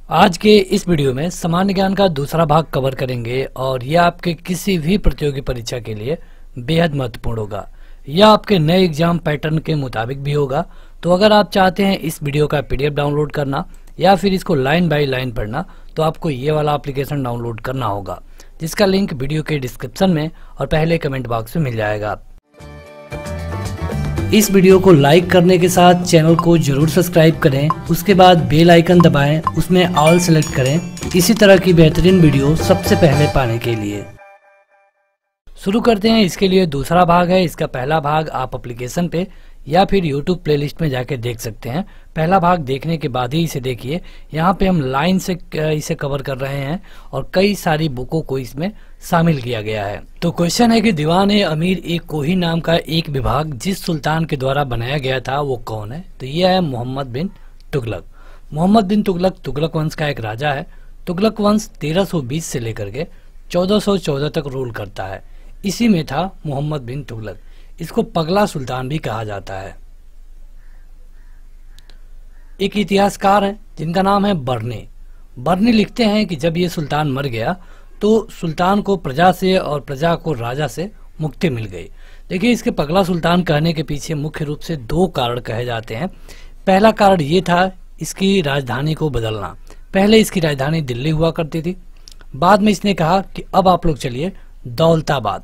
आज के इस वीडियो में सामान्य ज्ञान का दूसरा भाग कवर करेंगे और यह आपके किसी भी प्रतियोगी परीक्षा के लिए बेहद महत्वपूर्ण होगा। यह आपके नए एग्जाम पैटर्न के मुताबिक भी होगा। तो अगर आप चाहते हैं इस वीडियो का पीडीएफ डाउनलोड करना या फिर इसको लाइन बाय लाइन पढ़ना, तो आपको ये वाला एप्लीकेशन डाउनलोड करना होगा, जिसका लिंक वीडियो के डिस्क्रिप्शन में और पहले कमेंट बॉक्स में मिल जाएगा। इस वीडियो को लाइक करने के साथ चैनल को जरूर सब्सक्राइब करें, उसके बाद बेल आइकन दबाएं, उसमें ऑल सेलेक्ट करें इसी तरह की बेहतरीन वीडियो सबसे पहले पाने के लिए। शुरू करते हैं। इसके लिए दूसरा भाग है। इसका पहला भाग आप एप्लीकेशन पे या फिर YouTube प्लेलिस्ट में जाके देख सकते हैं। पहला भाग देखने के बाद ही इसे देखिए। यहाँ पे हम लाइन से इसे कवर कर रहे हैं और कई सारी बुकों को इसमें शामिल किया गया है। तो क्वेश्चन है कि दीवान-ए अमीर एक कोही नाम का एक विभाग जिस सुल्तान के द्वारा बनाया गया था वो कौन है? तो यह है मोहम्मद बिन तुगलक। मोहम्मद बिन तुगलक तुगलक वंश का एक राजा है। तुगलक वंश 1320 से लेकर के 1414 तक रूल करता है। इसी में था मोहम्मद बिन तुगलक। इसको पगला सुल्तान भी कहा जाता है। एक इतिहासकार हैं जिनका नाम है बर्नी। बर्नी लिखते हैं कि जब ये सुल्तान मर गया तो सुल्तान को प्रजा से और प्रजा को राजा से मुक्ति मिल गई। देखिए, इसके पगला सुल्तान कहने के पीछे मुख्य रूप से दो कारण कहे जाते हैं। पहला कारण ये था इसकी राजधानी को बदलना। पहले इसकी राजधानी दिल्ली हुआ करती थी। बाद में इसने कहा कि अब आप लोग चलिए दौलताबाद।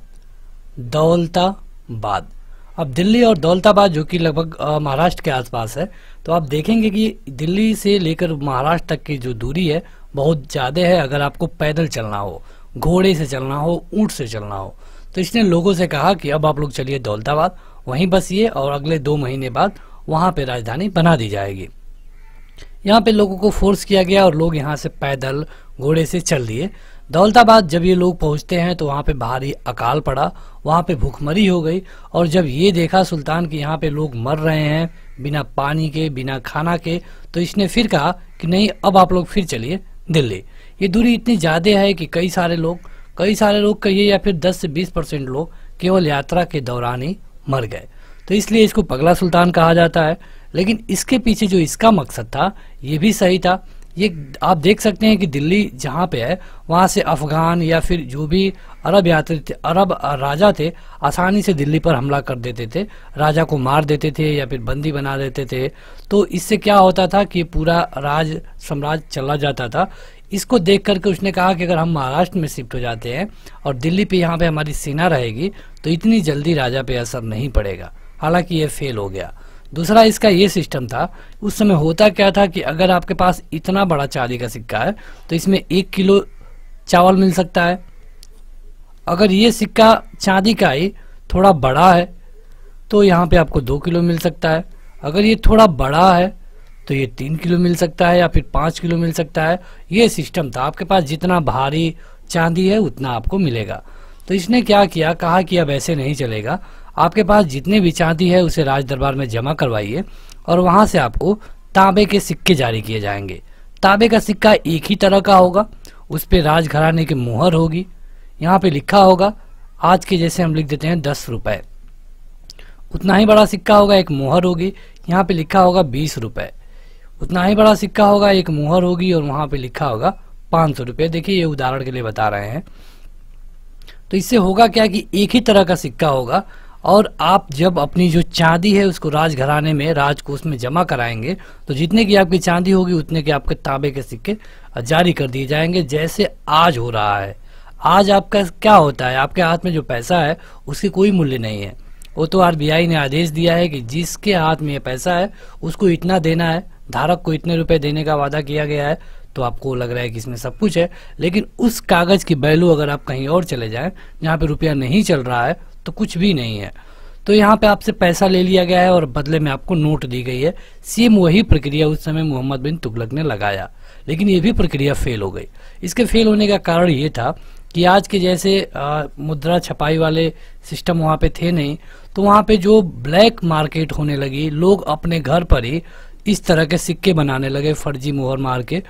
अब दिल्ली और दौलताबाद जो कि लगभग महाराष्ट्र के आसपास है, तो आप देखेंगे कि दिल्ली से लेकर महाराष्ट्र तक की जो दूरी है बहुत ज़्यादा है। अगर आपको पैदल चलना हो, घोड़े से चलना हो, ऊंट से चलना हो, तो इसने लोगों से कहा कि अब आप लोग चलिए दौलताबाद, वहीं बसिए और अगले 2 महीने बाद वहाँ पे राजधानी बना दी जाएगी। यहाँ पे लोगों को फोर्स किया गया और लोग यहाँ से पैदल घोड़े से चल दिए। दौलताबाद जब ये लोग पहुँचते हैं तो वहाँ पे भारी अकाल पड़ा, वहाँ पे भूखमरी हो गई। और जब ये देखा सुल्तान कि यहाँ पे लोग मर रहे हैं बिना पानी के, बिना खाना के, तो इसने फिर कहा कि नहीं, अब आप लोग फिर चलिए दिल्ली। ये दूरी इतनी ज़्यादा है कि कई सारे लोग कहिए या फिर 10 से 20% लोग केवल यात्रा के दौरान ही मर गए। तो इसलिए इसको पगला सुल्तान कहा जाता है। लेकिन इसके पीछे जो इसका मकसद था ये भी सही था। ये आप देख सकते हैं कि दिल्ली जहाँ पे है वहाँ से अफगान या फिर जो भी अरब यात्री थे, अरब राजा थे, आसानी से दिल्ली पर हमला कर देते थे, राजा को मार देते थे या फिर बंदी बना देते थे। तो इससे क्या होता था कि पूरा राज साम्राज्य चला जाता था। इसको देख करके उसने कहा कि अगर हम महाराष्ट्र में शिफ्ट हो जाते हैं और दिल्ली पे यहाँ पे हमारी सेना रहेगी तो इतनी जल्दी राजा पे असर नहीं पड़ेगा। हालांकि ये फेल हो गया। दूसरा इसका ये सिस्टम था, उस समय होता क्या था कि अगर आपके पास इतना बड़ा चांदी का सिक्का है तो इसमें 1 किलो चावल मिल सकता है। अगर ये सिक्का चांदी का ही थोड़ा बड़ा है तो यहाँ पे आपको 2 किलो मिल सकता है। अगर ये थोड़ा बड़ा है तो ये 3 किलो मिल सकता है या फिर 5 किलो मिल सकता है। ये सिस्टम था। आपके पास जितना भारी चांदी है उतना आपको मिलेगा। तो इसने क्या किया, कहा कि अब ऐसे नहीं चलेगा, आपके पास जितने भी चांदी है उसे राज दरबार में जमा करवाइए और वहां से आपको तांबे के सिक्के जारी किए जाएंगे। तांबे का सिक्का एक ही तरह का होगा, उस पे राजघराने की मुहर होगी। यहाँ पे लिखा होगा, आज के जैसे हम लिख देते हैं 10 रुपए, उतना ही बड़ा सिक्का होगा, एक मुहर होगी। यहाँ पे लिखा होगा 20 रुपए, उतना ही बड़ा सिक्का होगा, एक मुहर होगी और वहां पे लिखा होगा 500 रुपये। देखिए, ये उदाहरण के लिए बता रहे हैं। तो इससे होगा क्या कि एक ही तरह का सिक्का होगा और आप जब अपनी जो चांदी है उसको राजघराने में, राजकोष में जमा कराएंगे तो जितने की आपकी चांदी होगी उतने के आपके तांबे के सिक्के जारी कर दिए जाएंगे, जैसे आज हो रहा है। आज आपका क्या होता है, आपके हाथ में जो पैसा है उसकी कोई मूल्य नहीं है। वो तो आरबीआई ने आदेश दिया है कि जिसके हाथ में ये पैसा है उसको इतना देना है, धारक को इतने रुपए देने का वादा किया गया है। तो आपको लग रहा है कि इसमें सब कुछ है, लेकिन उस कागज की वैल्यू अगर आप कहीं और चले जाएं जहाँ पे रुपया नहीं चल रहा है तो कुछ भी नहीं है। तो यहाँ पे आपसे पैसा ले लिया गया है और बदले में आपको नोट दी गई है। सेम वही प्रक्रिया उस समय मोहम्मद बिन तुगलक ने लगाया, लेकिन ये भी प्रक्रिया फेल हो गई। इसके फेल होने का कारण ये था कि आज के जैसे मुद्रा छपाई वाले सिस्टम वहाँ पे थे नहीं। तो वहाँ पे जो ब्लैक मार्केट होने लगी, लोग अपने घर पर ही इस तरह के सिक्के बनाने लगे फर्जी मोहर मार के।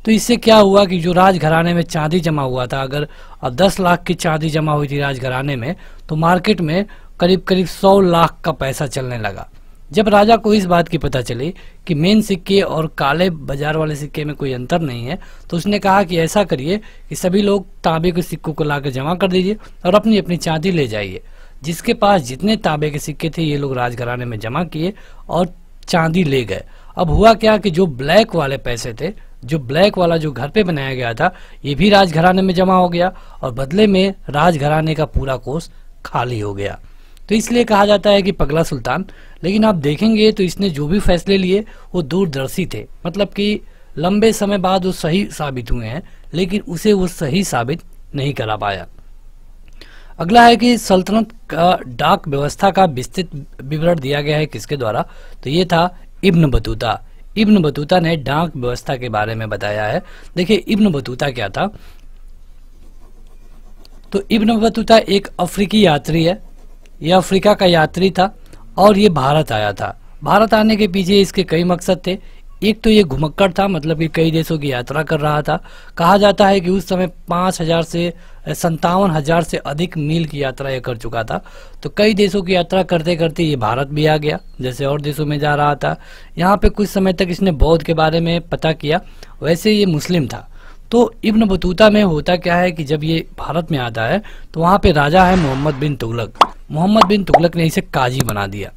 तो इससे क्या हुआ कि जो राजघराने में चांदी जमा हुआ था, अगर 10 लाख की चांदी जमा हुई थी राजघराने में, तो मार्केट में करीब करीब 100 लाख का पैसा चलने लगा। जब राजा को इस बात की पता चली कि मेन सिक्के और काले बाजार वाले सिक्के में कोई अंतर नहीं है, तो उसने कहा कि ऐसा करिए कि सभी लोग तांबे के सिक्कों को लाकर जमा कर दीजिए और अपनी अपनी चांदी ले जाइए। जिसके पास जितने तांबे के सिक्के थे ये लोग राजघराने में जमा किए और चांदी ले गए। अब हुआ क्या कि जो ब्लैक वाले पैसे थे, जो ब्लैक वाला जो घर पे बनाया गया था, ये भी राजघराने में जमा हो गया और बदले में राजघराने का पूरा कोष खाली हो गया। तो इसलिए कहा जाता है कि पगला सुल्तान। लेकिन आप देखेंगे तो इसने जो भी फैसले लिए वो दूरदर्शी थे, मतलब कि लंबे समय बाद वो सही साबित हुए हैं, लेकिन उसे वो सही साबित नहीं करा पाया। अगला है कि सल्तनत का डाक व्यवस्था का विस्तृत विवरण दिया गया है किसके द्वारा, तो ये था इब्न बतूता। इब्न बतूता ने डाक व्यवस्था के बारे में बताया है। देखिए इब्न बतूता क्या था, तो इब्न बतूता एक अफ्रीकी यात्री है। यह अफ्रीका का यात्री था और ये भारत आया था। भारत आने के पीछे इसके कई मकसद थे। एक तो ये घुमक्कड़ था, मतलब कि कई देशों की यात्रा कर रहा था। कहा जाता है कि उस समय 5,000 से 57,000 से अधिक मील की यात्रा ये कर चुका था। तो कई देशों की यात्रा करते करते ये भारत भी आ गया, जैसे और देशों में जा रहा था। यहाँ पे कुछ समय तक इसने बौद्ध के बारे में पता किया। वैसे ये मुस्लिम था। तो इब्न बतूता में होता क्या है कि जब ये भारत में आता है तो वहाँ पे राजा है मोहम्मद बिन तुगलक। मोहम्मद बिन तुगलक ने इसे काजी बना दिया।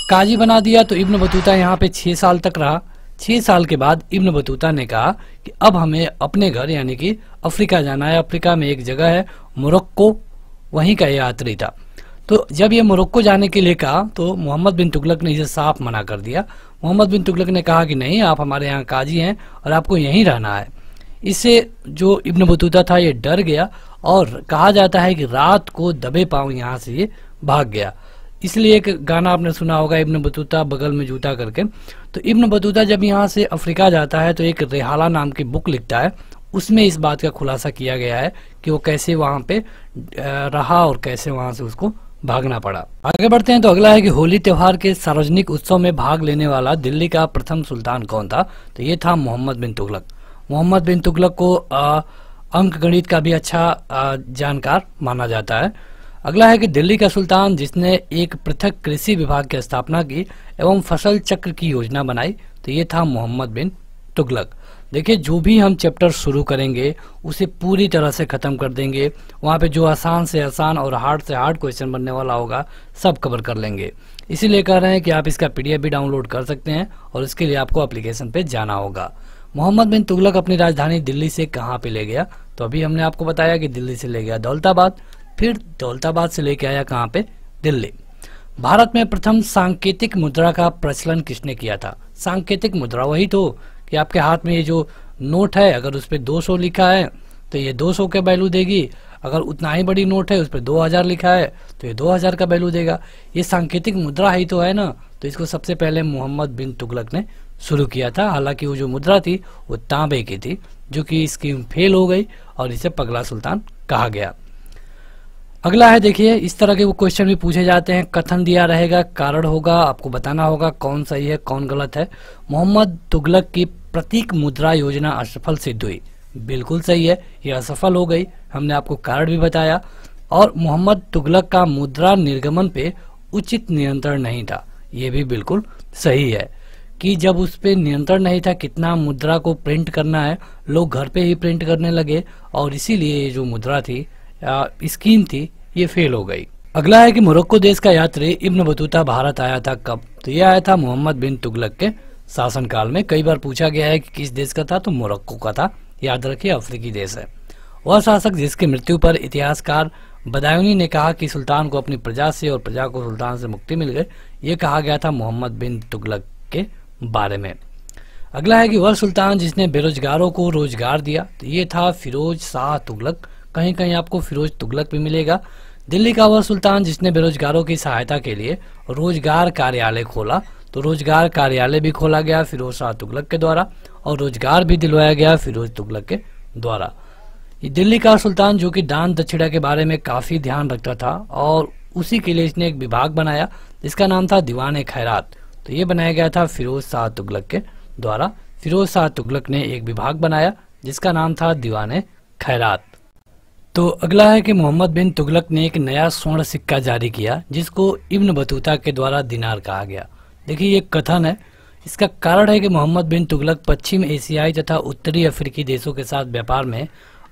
काजी बना दिया तो इब्न बतूता यहाँ पे 6 साल तक रहा। 6 साल के बाद इब्न बतूता ने कहा कि अब हमें अपने घर यानी कि अफ्रीका जाना है। अफ्रीका में एक जगह है मोरक्को, वहीं का यात्री था। तो जब ये मोरक्को जाने के लिए कहा तो मोहम्मद बिन तुगलक ने इसे साफ मना कर दिया। मोहम्मद बिन तुगलक ने कहा कि नहीं, आप हमारे यहाँ काजी हैं और आपको यहीं रहना है। इससे जो इब्न बतूता था ये डर गया और कहा जाता है कि रात को दबे पांव यहाँ से ये भाग गया। इसलिए एक गाना आपने सुना होगा, इब्न बतूता बगल में जूता करके। तो इब्न बतूता जब यहाँ से अफ्रीका जाता है तो एक रेहाला नाम की बुक लिखता है। उसमें इस बात का खुलासा किया गया है कि वो कैसे वहाँ पे रहा और कैसे वहाँ से उसको भागना पड़ा। आगे बढ़ते हैं तो अगला है कि होली त्योहार के सार्वजनिक उत्सव में भाग लेने वाला दिल्ली का प्रथम सुल्तान कौन था, तो ये था मोहम्मद बिन तुगलक। मोहम्मद बिन तुगलक को अंक गणित का भी अच्छा जानकार माना जाता है। अगला है कि दिल्ली का सुल्तान जिसने एक पृथक कृषि विभाग की स्थापना की एवं फसल चक्र की योजना बनाई, तो ये था मोहम्मद बिन तुगलक। देखिए जो भी हम चैप्टर शुरू करेंगे उसे पूरी तरह से खत्म कर देंगे। वहाँ पे जो आसान से आसान और हार्ड से हार्ड क्वेश्चन बनने वाला होगा सब कवर कर लेंगे। इसीलिए कह रहे हैं कि आप इसका PDF भी डाउनलोड कर सकते हैं और इसके लिए आपको एप्लीकेशन पे जाना होगा। मोहम्मद बिन तुगलक अपनी राजधानी दिल्ली से कहाँ पे ले गया, तो अभी हमने आपको बताया कि दिल्ली से ले गया दौलताबाद, फिर दौलताबाद से लेके आया कहाँ पे, दिल्ली। भारत में प्रथम सांकेतिक मुद्रा का प्रचलन किसने किया था? सांकेतिक मुद्रा वही तो कि आपके हाथ में ये जो नोट है, अगर उस पर 200 लिखा है तो ये 200 का वैल्यू देगी। अगर उतना ही बड़ी नोट है उस पर 2000 लिखा है तो ये 2000 का वैल्यू देगा। ये सांकेतिक मुद्रा ही तो है ना। तो इसको सबसे पहले मोहम्मद बिन तुगलक ने शुरू किया था। हालांकि वो जो मुद्रा थी वो तांबे की थी, जो कि स्कीम फेल हो गई और इसे पगला सुल्तान कहा गया। अगला है, देखिए इस तरह के वो क्वेश्चन भी पूछे जाते हैं। कथन दिया रहेगा, कारण होगा, आपको बताना होगा कौन सही है कौन गलत है। मोहम्मद तुगलक की प्रतीक मुद्रा योजना असफल सिद्ध हुई। बिल्कुल सही है, ये असफल हो गई। हमने आपको कारण भी बताया। और मोहम्मद तुगलक का मुद्रा निर्गमन पे उचित नियंत्रण नहीं था। ये भी बिल्कुल सही है कि जब उस पर नियंत्रण नहीं था कितना मुद्रा को प्रिंट करना है, लोग घर पे ही प्रिंट करने लगे और इसीलिए ये जो मुद्रा थी स्कीम थी ये फेल हो गई। अगला है कि मोरक्को देश का यात्री इब्न बतूता भारत आया था कब, तो ये आया था मोहम्मद बिन तुगलक के शासनकाल में। कई बार पूछा गया है कि किस देश का था, तो मोरक्को का था। याद रखिए अफ्रीकी देश है। वह शासक जिसकी मृत्यु पर इतिहासकार बदायूनी ने कहा कि सुल्तान को अपनी प्रजा से और प्रजा को सुल्तान से मुक्ति मिल गई, ये कहा गया था मोहम्मद बिन तुगलक के बारे में। अगला है कि वह सुल्तान जिसने बेरोजगारों को रोजगार दिया, तो ये था फिरोज शाह तुगलक। कहीं कहीं आपको फिरोज तुगलक भी मिलेगा। दिल्ली का वह सुल्तान जिसने बेरोजगारों की सहायता के लिए रोजगार कार्यालय खोला, तो रोजगार कार्यालय भी खोला गया फिरोज शाह तुगलक के द्वारा और रोजगार भी दिलवाया गया फिरोज तुगलक के द्वारा। ये दिल्ली का सुल्तान जो कि दान दक्षिणा के बारे में काफी ध्यान रखता था और उसी के लिए इसने एक विभाग बनाया जिसका नाम था दीवान खैरात। तो ये बनाया गया था फिरोज शाह तुगलक के द्वारा। फिरोज शाह तुगलक ने एक विभाग बनाया जिसका नाम था दीवान खैरात। तो अगला है कि मोहम्मद बिन तुगलक ने एक नया स्वर्ण सिक्का जारी किया जिसको इब्न बतूता के द्वारा दिनार कहा गया। देखिए ये कथन है, इसका कारण है कि मोहम्मद बिन तुगलक पश्चिम एशियाई तथा उत्तरी अफ्रीकी देशों के साथ व्यापार में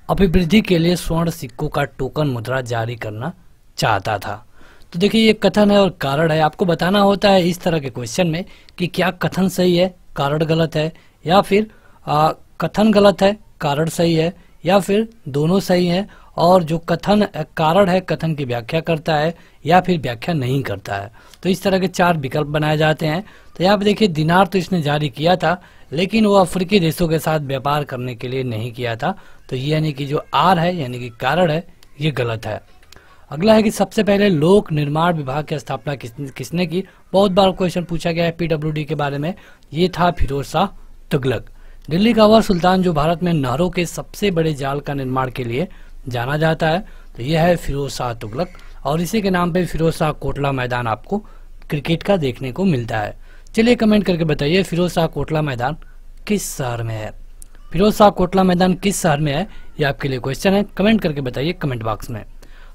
अभिवृद्धि के लिए स्वर्ण सिक्कों का टोकन मुद्रा जारी करना चाहता था। तो देखिए ये कथन है और कारण है, आपको बताना होता है इस तरह के क्वेश्चन में कि क्या कथन सही है, कारण गलत है, या फिर कथन गलत है, कारण सही है, या फिर दोनों सही है, और जो कथन कारण है कथन की व्याख्या करता है या फिर व्याख्या नहीं करता है। तो इस तरह के 4 विकल्प बनाए जाते हैं। तो यहाँ पे देखिए दिनार तो इसने जारी किया था लेकिन वो अफ्रीकी देशों के साथ व्यापार करने के लिए नहीं किया था। तो ये यानी कि जो आर है यानी कि कारण है ये गलत है। अगला है कि सबसे पहले लोक निर्माण विभाग की स्थापना किसने की। बहुत बार क्वेश्चन पूछा गया है पीडब्ल्यूडी के बारे में। ये था फिरोज शाह तुगलक। दिल्ली का वह सुल्तान जो भारत में नहरों के सबसे बड़े जाल का निर्माण के लिए जाना जाता है, तो यह है फिरोज शाह तुगलक, और इसी के नाम पे फिरोज शाह कोटला मैदान आपको क्रिकेट का देखने को मिलता है। चलिए कमेंट करके बताइए फिरोज शाह कोटला मैदान किस शहर में है। फिरोज शाह कोटला मैदान किस शहर में है, ये आपके लिए क्वेश्चन है, कमेंट करके बताइए कमेंट बॉक्स में।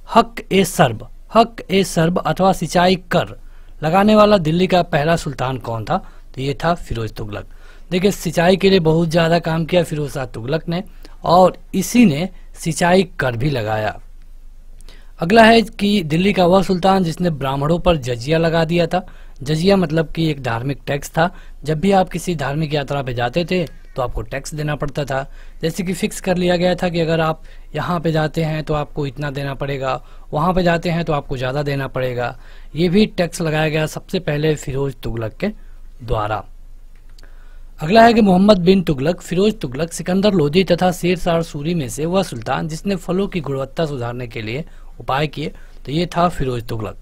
हक ए सर्ब अथवा सिंचाई कर लगाने वाला दिल्ली का पहला सुल्तान कौन था, तो ये था फिरोज तुगलक। देखिए सिंचाई के लिए बहुत ज्यादा काम किया फिरोज शाह तुगलक ने, और इसी ने सिंचाई कर भी लगाया। अगला है कि दिल्ली का वह सुल्तान जिसने ब्राह्मणों पर जजिया लगा दिया था। जजिया मतलब कि एक धार्मिक टैक्स था। जब भी आप किसी धार्मिक यात्रा पे जाते थे तो आपको टैक्स देना पड़ता था। जैसे कि फिक्स कर लिया गया था कि अगर आप यहाँ पे जाते हैं तो आपको इतना देना पड़ेगा, वहाँ पे जाते हैं तो आपको ज़्यादा देना पड़ेगा। ये भी टैक्स लगाया गया सबसे पहले फिरोज तुगलक के द्वारा। अगला है कि मोहम्मद बिन तुगलक, फिरोज तुगलक, सिकंदर लोधी तथा शेरशाह सूरी में से वह सुल्तान जिसने फलों की गुणवत्ता सुधारने के लिए उपाय किए, तो ये था फिरोज तुगलक।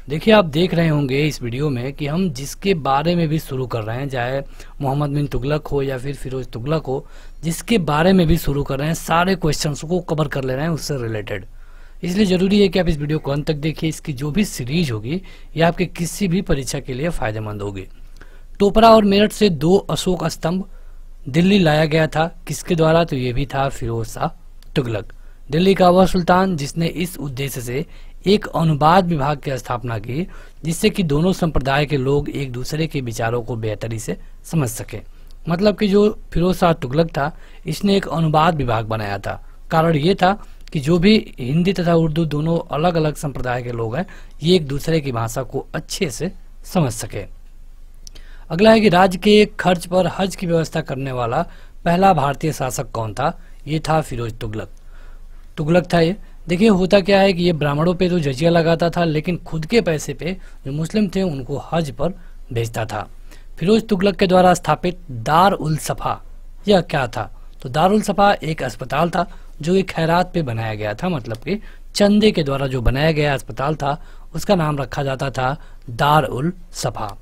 देखिए आप देख रहे होंगे इस वीडियो में कि हम जिसके बारे में भी शुरू कर रहे हैं, चाहे मोहम्मद बिन तुगलक हो या फिर फिरोज तुगलक हो, जिसके बारे में भी शुरू कर रहे हैं सारे क्वेश्चंस को कवर कर ले रहे हैं उससे रिलेटेड। इसलिए जरूरी है कि आप इस वीडियो को अंत तक देखिए। इसकी जो भी सीरीज होगी ये आपके किसी भी परीक्षा के लिए फायदेमंद होगी। टोपरा और मेरठ से 2 अशोक स्तंभ दिल्ली लाया गया था, किसके द्वारा, तो ये भी था फिरोज शाह तुगलक। दिल्ली का वह सुल्तान जिसने इस उद्देश्य से एक अनुवाद विभाग की स्थापना की जिससे कि दोनों संप्रदाय के लोग एक दूसरे के विचारों को बेहतरी से समझ सके। मतलब कि जो फिरोज शाह तुगलक था इसने एक अनुवाद विभाग बनाया था। कारण ये था कि जो भी हिंदी तथा उर्दू दोनों अलग अलग संप्रदाय के लोग हैं ये एक दूसरे की भाषा को अच्छे से समझ सके। अगला है कि राज्य के खर्च पर हज की व्यवस्था करने वाला पहला भारतीय शासक कौन था, ये था फिरोज तुगलक था ये। देखिए होता क्या है कि ये ब्राह्मणों पे तो जजिया लगाता था लेकिन खुद के पैसे पे जो मुस्लिम थे उनको हज पर भेजता था। फिरोज तुगलक के द्वारा स्थापित दार उल सफा यह क्या था, तो दार उल सफा एक अस्पताल था जो एक खैरात पे बनाया गया था। मतलब कि चंदे के द्वारा जो बनाया गया अस्पताल था उसका नाम रखा जाता था दार उल सफा।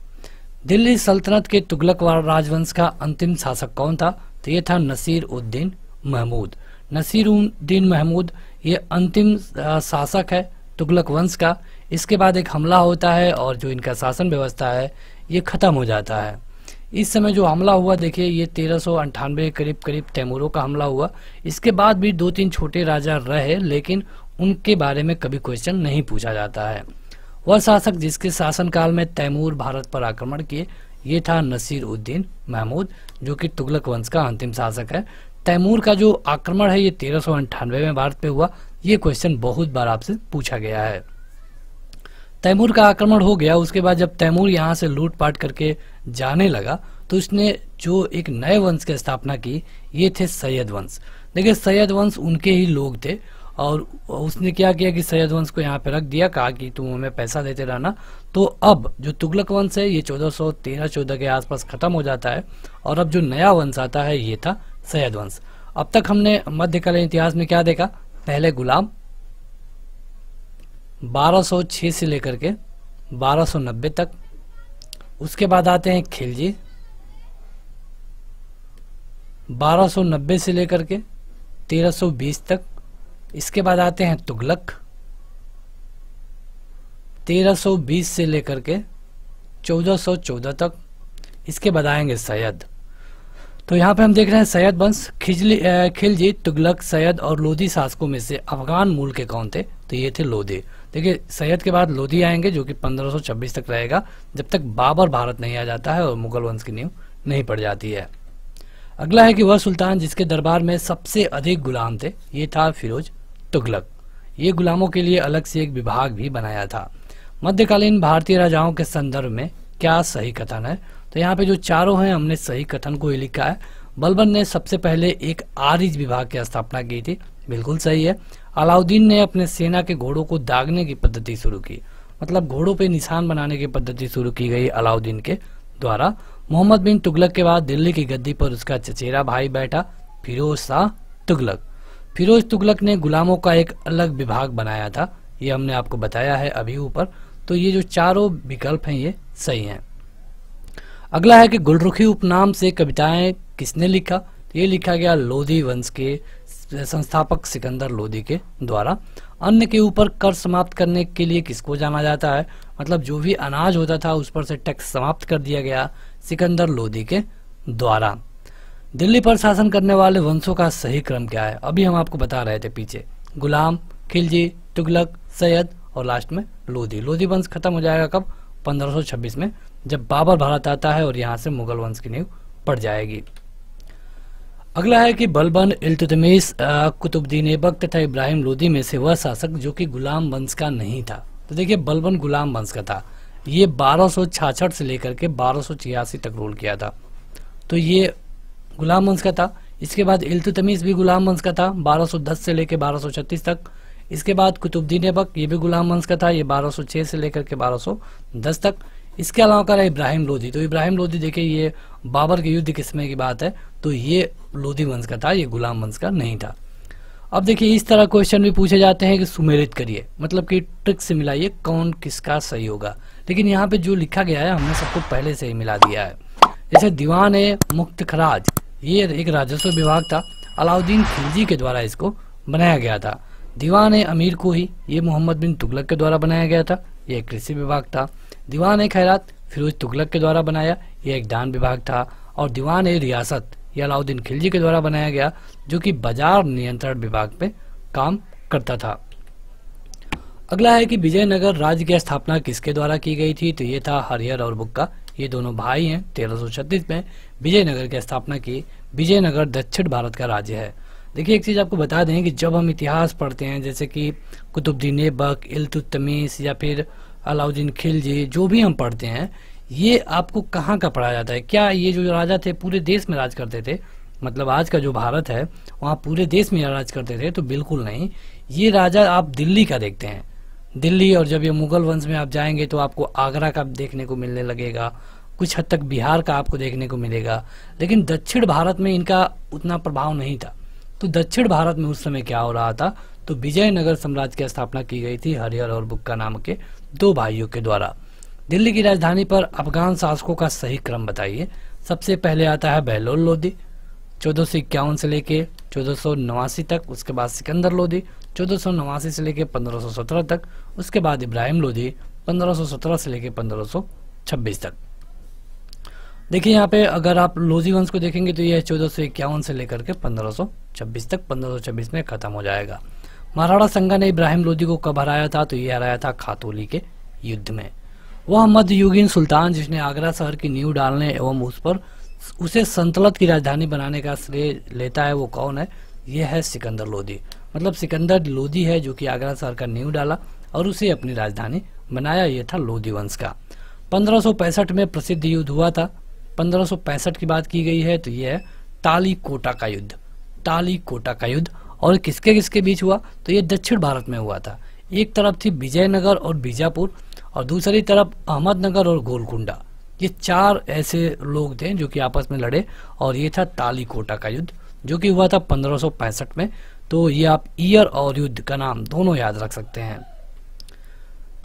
दिल्ली सल्तनत के तुगलक राजवंश का अंतिम शासक कौन था, तो ये था नसीर उद्दीन महमूद। नसीर उद्दीन महमूद ये अंतिम शासक है तुगलक वंश का। इसके बाद एक हमला होता है और जो इनका शासन व्यवस्था है ये खत्म हो जाता है। इस समय जो हमला हुआ देखिए ये 1398 करीब तैमूरों का हमला हुआ। इसके बाद भी 2-3 छोटे राजा रहे लेकिन उनके बारे में कभी क्वेश्चन नहीं पूछा जाता है। वह शासक जिसके शासनकाल में तैमूर भारत पर आक्रमण किए ये था नसीर उद्दीन महमूद जो कि तुगलक वंश का अंतिम शासक है। तैमूर का जो आक्रमण है ये 1398 में भारत पे हुआ। ये क्वेश्चन बहुत बार आपसे पूछा गया है। तैमूर का आक्रमण हो गया, उसके बाद जब तैमूर यहाँ से लूटपाट करके जाने लगा तो उसने जो एक नए वंश की स्थापना की ये थे सैयद वंश। देखिए सैयद वंश उनके ही लोग थे और उसने क्या किया कि सैयद वंश को यहाँ पे रख दिया, कहा कि तुम हमें पैसा देते रहना। तो अब जो तुगलक वंश है ये 1413-14 के आसपास खत्म हो जाता है और अब जो नया वंश आता है ये था सैयद वंश। अब तक हमने मध्यकालीन इतिहास में क्या देखा, पहले गुलाम 1206 से लेकर के 1290 तक, उसके बाद आते हैं खिलजी 1290 से लेकर के 1320 तक, इसके बाद आते हैं तुगलक 1320 से लेकर के 1414 तक, इसके बाद आएंगे सैयद। तो यहाँ पे हम देख रहे हैं सैयद वंश, खिलजी, तुगलक, सैयद और लोधी शासकों में से अफगान मूल के कौन थे? तो ये थे लोधी। देखिए सैयद के बाद लोधी आएंगे जो कि 1526 तक रहेगा, जब तक बाबर भारत नहीं आ जाता है और मुगल वंश की नींव नहीं पड़ जाती है। अगला है कि वह सुल्तान जिसके दरबार में सबसे अधिक गुलाम थे, ये था फिरोज तुगलक। ये गुलामों के लिए अलग से एक विभाग भी बनाया था। मध्यकालीन भारतीय राजाओं के संदर्भ में क्या सही कथन है? तो यहाँ पे जो चारों हैं हमने सही कथन को ही लिखा है। बलबन ने सबसे पहले एक आरिज विभाग की स्थापना की थी, बिल्कुल सही है। अलाउद्दीन ने अपने सेना के घोड़ों को दागने की पद्धति शुरू की, मतलब घोड़ों पे निशान बनाने की पद्धति शुरू की गई अलाउद्दीन के द्वारा। मोहम्मद बिन तुगलक के बाद दिल्ली की गद्दी पर उसका चचेरा भाई बैठा, फिरोज शाह तुगलक। फिरोज तुगलक ने गुलामों का एक अलग विभाग बनाया था, ये हमने आपको बताया है अभी ऊपर। तो ये जो चारों विकल्प हैं ये सही हैं। अगला है कि गुलरुखी उपनाम से कविताएं किसने लिखा? ये लिखा गया लोधी वंश के संस्थापक सिकंदर लोधी के द्वारा। अन्न के ऊपर कर समाप्त करने के लिए किसको जाना जाता है? मतलब जो भी अनाज होता था उस पर से टैक्स समाप्त कर दिया गया सिकंदर लोधी के द्वारा। दिल्ली पर शासन करने वाले वंशों का सही क्रम क्या है? अभी हम आपको बता रहे थे पीछे, गुलाम, खिलजी, तुगलक, सैयद और लास्ट में लोधी। लोधी वंश खत्म हो जाएगा कब? 1526 में, जब बाबर भारत आता है और यहाँ से मुगल वंश की नींव पड़ जाएगी। अगला है कि बलबन, इल्तुतमिश, कुतुबुद्दीन ऐबक तथा इब्राहिम लोधी में से वह शासक जो कि गुलाम वंश का नहीं था। तो देखिए बलबन गुलाम वंश का था, ये 1266 से लेकर के 1286 तक रूल किया था, तो ये गुलाम वंश का था। इसके बाद इल्तुतमिश भी गुलाम वंश का था, 1210 से लेकर 1236 तक। इसके बाद कुतुबुद्दीन ऐबक, ये भी गुलाम वंश का था, ये 1206 से लेकर के 1210 तक। इसके अलावा करा इब्राहिम लोधी। तो इब्राहिम लोधी देखिए ये बाबर के युद्ध के समय की बात है, तो ये लोधी वंश का था, ये गुलाम वंश का नहीं था। अब देखिए इस तरह क्वेश्चन भी पूछे जाते हैं कि सुमेलित करिए, मतलब कि ट्रिक से मिलाइए कौन किसका सही होगा। लेकिन यहाँ पे जो लिखा गया है हमने सबको पहले से ही मिला दिया है। जैसे दीवान ए मुक्त खराज, ये एक राजस्व विभाग था, अलाउद्दीन खिलजी के द्वारा इसको बनाया गया था। दीवान ए अमीर को ही, ये मोहम्मद बिन तुगलक के द्वारा बनाया गया था, ये एक कृषि विभाग था। दीवान ए खैरात फिरोज तुगलक के द्वारा बनाया, ये एक दान विभाग था। और दीवान ए रियासत ये अलाउद्दीन खिलजी के द्वारा बनाया गया, जो कि बाजार नियंत्रण विभाग पे काम करता था। अगला है कि विजयनगर राज्य की स्थापना किसके द्वारा की गई थी? तो ये था हरिहर और बुक्का, ये दोनों भाई हैं। 1336 में विजयनगर की स्थापना की। विजयनगर दक्षिण भारत का राज्य है। देखिए एक चीज आपको बता दें कि जब हम इतिहास पढ़ते हैं, जैसे कि कुतुबुद्दीन ऐबक, इल्तुतमिश या फिर अलाउद्दीन खिलजी, जो भी हम पढ़ते हैं, ये आपको कहाँ का पढ़ा जाता है? क्या ये जो राजा थे पूरे देश में राज करते थे? मतलब आज का जो भारत है वहाँ पूरे देश में राज करते थे? तो बिल्कुल नहीं। ये राजा आप दिल्ली का देखते हैं, दिल्ली, और जब ये मुगल वंश में आप जाएंगे तो आपको आगरा का देखने को मिलने लगेगा, कुछ हद तक बिहार का आपको देखने को मिलेगा। लेकिन दक्षिण भारत में इनका उतना प्रभाव नहीं था। तो दक्षिण भारत में उस समय क्या हो रहा था? तो विजयनगर साम्राज्य की स्थापना की गई थी हरिहर और बुक्का नाम के दो भाइयों के द्वारा। दिल्ली की राजधानी पर अफगान शासकों का सही क्रम बताइए। सबसे पहले आता है बहलोल लोधी, 1451 से लेके 1489 तक। उसके बाद सिकंदर लोधी 1489 से लेके 1517 तक। उसके बाद इब्राहिम लोधी 1517 से लेके 1526 तक। देखिए यहाँ पे अगर आप लोधी वंश को देखेंगे तो यह 1451 से लेकर के 1526 तक, 1526 में खत्म हो जाएगा। मराठा संघ ने इब्राहिम लोधी को कब हराया था? तो ये हराया था खातौली के युद्ध में। वह मध्ययुगीन सुल्तान जिसने आगरा शहर की नींव डालने एवं उस पर उसे सल्तनत की राजधानी बनाने का श्रेय लेता है, वो कौन है? यह है सिकंदर लोधी। मतलब सिकंदर लोधी है जो कि आगरा शहर का नींव डाला और उसे अपनी राजधानी बनाया। यह था लोधी वंश का। 1565 में प्रसिद्ध युद्ध हुआ था। 1565 की बात की गई है तो यह है ताली कोटा का युद्ध। ताली कोटा का युद्ध और किसके किसके बीच हुआ? तो ये दक्षिण भारत में हुआ था। एक तरफ थी विजयनगर और बीजापुर और दूसरी तरफ अहमदनगर और गोलकुंडा। ये चार ऐसे लोग थे जो कि आपस में लड़े और ये था ताली कोटा का युद्ध जो कि हुआ था 1565 में। तो ये आप ईयर और युद्ध का नाम दोनों याद रख सकते हैं।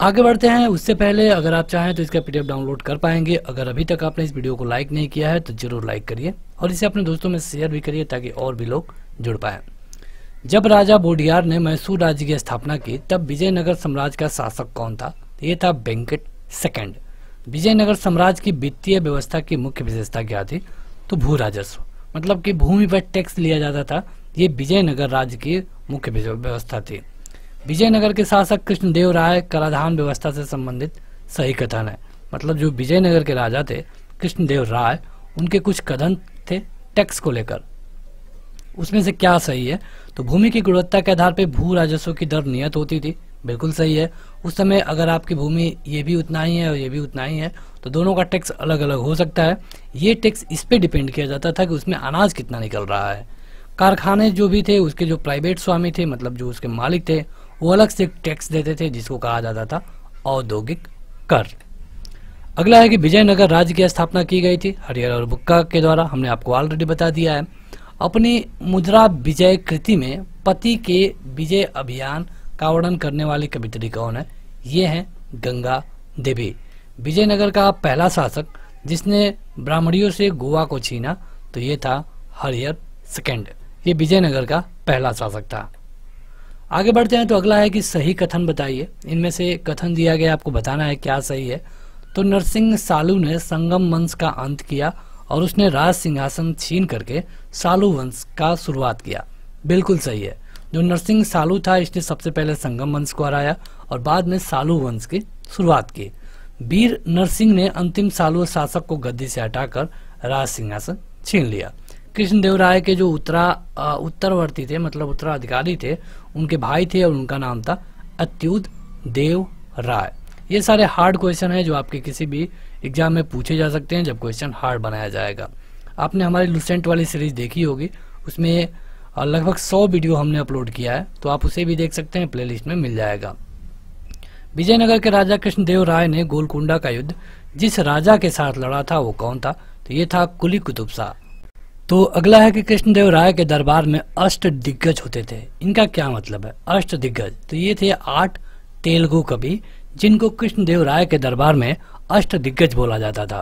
आगे बढ़ते हैं, उससे पहले अगर आप चाहें तो इसका पीडीएफ डाउनलोड कर पाएंगे। अगर अभी तक आपने इस वीडियो को लाइक नहीं किया है तो जरूर लाइक करिए और इसे अपने दोस्तों में शेयर भी करिए ताकि और भी लोग जुड़ पाए। जब राजा बोडियार ने मैसूर राज्य की स्थापना की तब विजयनगर साम्राज्य का शासक कौन था? ये था वेंकट सेकंड। विजयनगर साम्राज्य की वित्तीय व्यवस्था की मुख्य विशेषता क्या थी? तो भू राजस्व। मतलब कि भूमि पर टैक्स लिया जाता था। ये विजयनगर राज्य की मुख्य व्यवस्था थी। विजयनगर के शासक कृष्णदेव राय कराधान व्यवस्था से संबंधित सही कथन है। मतलब जो विजयनगर के राजा थे कृष्णदेव राय, उनके कुछ कथन थे टैक्स को लेकर, उसमें से क्या सही है? तो भूमि की गुणवत्ता के आधार पर भू राजस्व की दर नियत होती थी, बिल्कुल सही है। उस समय अगर आपकी भूमि ये भी उतना ही है और ये भी उतना ही है तो दोनों का टैक्स अलग अलग हो सकता है। ये टैक्स इस पे डिपेंड किया जाता था कि उसमें अनाज कितना निकल रहा है। कारखाने जो भी थे उसके जो प्राइवेट स्वामी थे, मतलब जो उसके मालिक थे, वो अलग से टैक्स देते थे जिसको कहा जाता था औद्योगिक कर। अगला है कि विजयनगर राज्य की स्थापना की गई थी हरिहर और बुक्का के द्वारा, हमने आपको ऑलरेडी बता दिया है। अपनी मुद्रा विजय कृति में पति के विजय अभियान का वर्णन करने वाली कवित्री कौन है? ये है गंगा देवी। विजयनगर का पहला शासक जिसने ब्राह्मणियों से गोवा को छीना तो ये था हरिहर सेकंड। ये विजयनगर का पहला शासक था। आगे बढ़ते हैं तो अगला है कि सही कथन बताइए। इनमें से कथन दिया गया, आपको बताना है क्या सही है। तो नरसिंह सालू ने संगम वंश का अंत किया और उसने राज सिंहासन छीन करके सालू वंश का शुरुआत किया, बिल्कुल सही है। जो नरसिंह सालू था इसने सबसे पहले संगम वंश को हराया और बाद में सालू वंश की शुरुआत की। वीर नरसिंह ने अंतिम सालू शासक को गद्दी से हटाकर राज सिंहासन छीन लिया। कृष्णदेव राय के जो उत्तरवर्ती थे, मतलब उत्तराधिकारी थे, उनके भाई थे और उनका नाम था अच्युत देव राय। ये सारे हार्ड क्वेश्चन है जो आपके किसी भी एग्जाम में पूछे जा सकते हैं जब क्वेश्चन हार्ड बनाया जाएगा। आपने हमारी लुसेंट वाली सीरीज देखी होगी, उसमें लगभग 100 वीडियो हमने अपलोड किया है, तो आप उसे भी देख सकते हैं, प्लेलिस्ट में मिल जाएगा। विजयनगर के राजा कृष्णदेव राय ने गोलकुंडा का युद्ध जिस राजा के साथ लड़ा था वो कौन था? तो ये था कुली कुतुब शाह। तो अगला है कि कृष्णदेव राय के दरबार में अष्ट दिग्गज होते थे। इनका क्या मतलब है? अष्ट दिग्गज तो ये थे 8 तेलुगु कवि जिनको कृष्णदेव राय के दरबार में अष्ट दिग्गज बोला जाता था।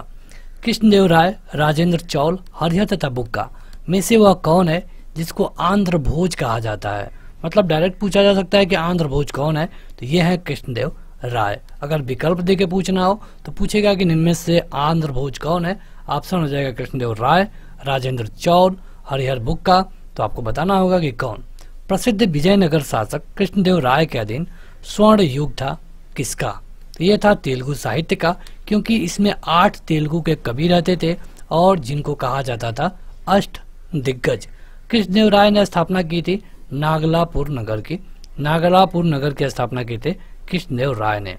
कृष्णदेव राय, राजेंद्र चौल, हरिहर तथा बुक्का में से वह कौन है जिसको आंध्र भोज कहा जाता है? मतलब डायरेक्ट पूछा जा सकता है कि आंध्र भोज कौन है, तो ये है कृष्णदेव राय। अगर विकल्प देके पूछना हो तो पूछेगा कि इनमें से आंध्र भोज कौन है, ऑप्शन हो जाएगा कृष्णदेव राय, राजेंद्र चौल, हरिहर बुक्का। तो आपको बताना होगा कि कौन। प्रसिद्ध विजयनगर शासक कृष्णदेव राय के अधीन स्वर्ण युग था किसका? तो यह था तेलुगु साहित्य का, क्योंकि इसमें 8 तेलुगु के कवि रहते थे और जिनको कहा जाता था अष्ट दिग्गज। कृष्णदेव राय ने स्थापना की थी नागलापुर नगर की। नागलापुर नगर की स्थापना की थी कृष्णदेव राय ने।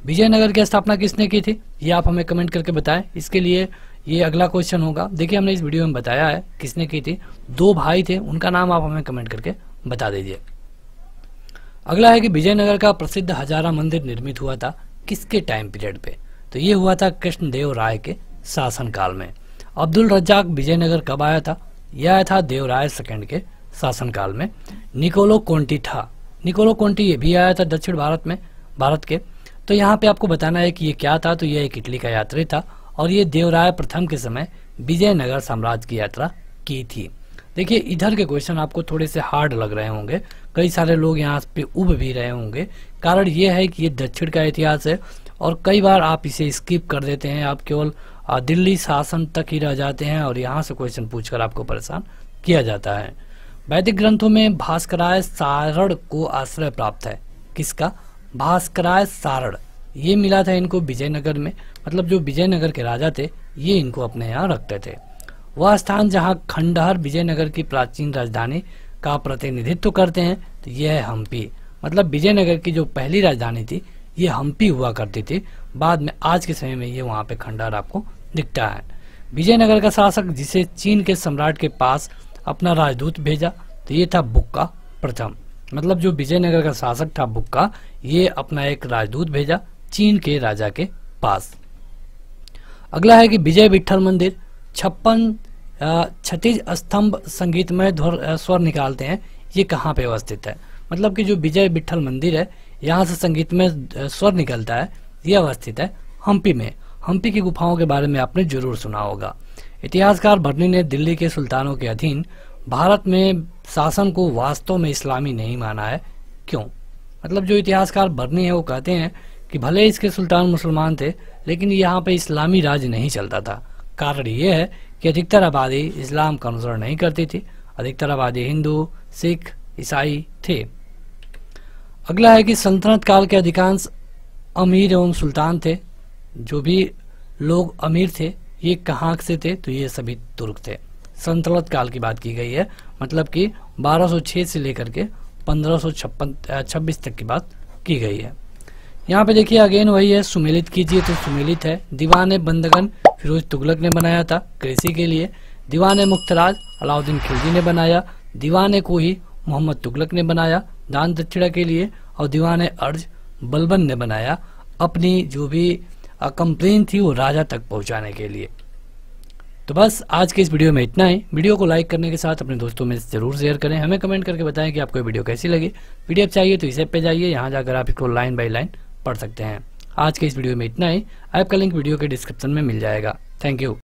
विजयनगर की स्थापना किसने की थी ये आप हमें कमेंट करके बताएं। इसके लिए ये अगला क्वेश्चन होगा। देखिए हमने इस वीडियो में बताया है किसने की थी। 2 भाई थे, उनका नाम आप हमें कमेंट करके बता दीजिए। अगला है कि विजयनगर का प्रसिद्ध हजारा मंदिर निर्मित हुआ था किसके टाइम पीरियड पे? तो ये हुआ था कृष्णदेव राय के शासनकाल में। अब्दुल रज्जाक विजयनगर कब आया था? यह आया था देवराय सेकंड के शासनकाल में। निकोलो कोंटी था। निकोलो कोंटी ये भी आया था दक्षिण भारत के। तो यहाँ पे आपको बताना है कि ये क्या था। तो ये एक इटली का यात्री था और ये देवराय प्रथम के समय विजयनगर साम्राज्य की यात्रा की थी। देखिए इधर के क्वेश्चन आपको थोड़े से हार्ड लग रहे होंगे, कई सारे लोग यहाँ पे उब भी रहे होंगे। कारण ये है कि ये दक्षिण का इतिहास है और कई बार आप इसे स्किप कर देते हैं, आप केवल दिल्ली शासन तक ही रह जाते हैं और यहाँ से क्वेश्चन पूछकर आपको परेशान किया जाता है। वैदिक ग्रंथों में भास्कराय सारण को आश्रय प्राप्त है किसका? भास्कराय सारण ये मिला था इनको विजयनगर में। मतलब जो विजयनगर के राजा थे ये इनको अपने यहाँ रखते थे। वह स्थान जहाँ खंडहर विजयनगर की प्राचीन राजधानी का प्रतिनिधित्व करते हैं तो यह है हम्पी। मतलब विजयनगर की जो पहली राजधानी थी ये हम्पी हुआ करती थी, बाद में आज के समय में ये वहाँ पे खंडहर आपको दिखता है। विजयनगर का शासक जिसे चीन के सम्राट के पास अपना राजदूत भेजा तो ये था बुक्का प्रथम। मतलब जो विजयनगर का शासक था बुक्का, ये अपना एक राजदूत भेजा चीन के राजा के पास। अगला है कि विजय विठल मंदिर 36 स्तंभ संगीतमय स्वर निकालते हैं, ये कहाँ पे अवस्थित है? मतलब कि जो विजय विठल मंदिर है यहाँ से संगीतमय स्वर निकलता है, ये अवस्थित है हम्पी में। हम्पी की गुफाओं के बारे में आपने जरूर सुना होगा। इतिहासकार बर्नी ने दिल्ली के सुल्तानों के अधीन भारत में शासन को वास्तव में इस्लामी नहीं माना है, क्यों? मतलब जो इतिहासकार बर्नी है वो कहते हैं कि भले इसके सुल्तान मुसलमान थे लेकिन यहाँ पे इस्लामी राज नहीं चलता था। कारण ये है कि अधिकतर आबादी इस्लाम का अनुसरण नहीं करती थी। अधिकतर आबादी हिंदू, सिख, ईसाई थे। अगला है कि सल्तनत काल के अधिकांश अमीर एवं सुल्तान थे। जो भी लोग अमीर थे ये कहाँ से थे, तो ये सभी तुर्क थे। सल्तनत काल की बात की गई है, मतलब कि 1206 से लेकर के 1556 तक की बात की गई है। यहाँ पे देखिए अगेन वही है, सुमेलित कीजिए तो सुमेलित है। दीवान बंदगन फिरोज तुगलक ने बनाया था कृषि के लिए। दीवान मुख्तराज अलाउद्दीन खिलजी ने बनाया। दीवान कोही मोहम्मद तुगलक ने बनाया दान दक्षिणा के लिए। और दीवान अर्ज बलबन ने बनाया अपनी जो भी कंप्लेन थी वो राजा तक पहुंचाने के लिए। तो बस आज के इस वीडियो में इतना ही। वीडियो को लाइक करने के साथ अपने दोस्तों में जरूर शेयर करें। हमें कमेंट करके बताएं कि आपको वीडियो कैसी लगी। पीडीएफ चाहिए तो इसे पे जाइए, यहाँ जाकर आप इसको लाइन बाय लाइन पढ़ सकते हैं। आज के इस वीडियो में इतना ही। ऐप का लिंक वीडियो के डिस्क्रिप्शन में मिल जाएगा। Thank you.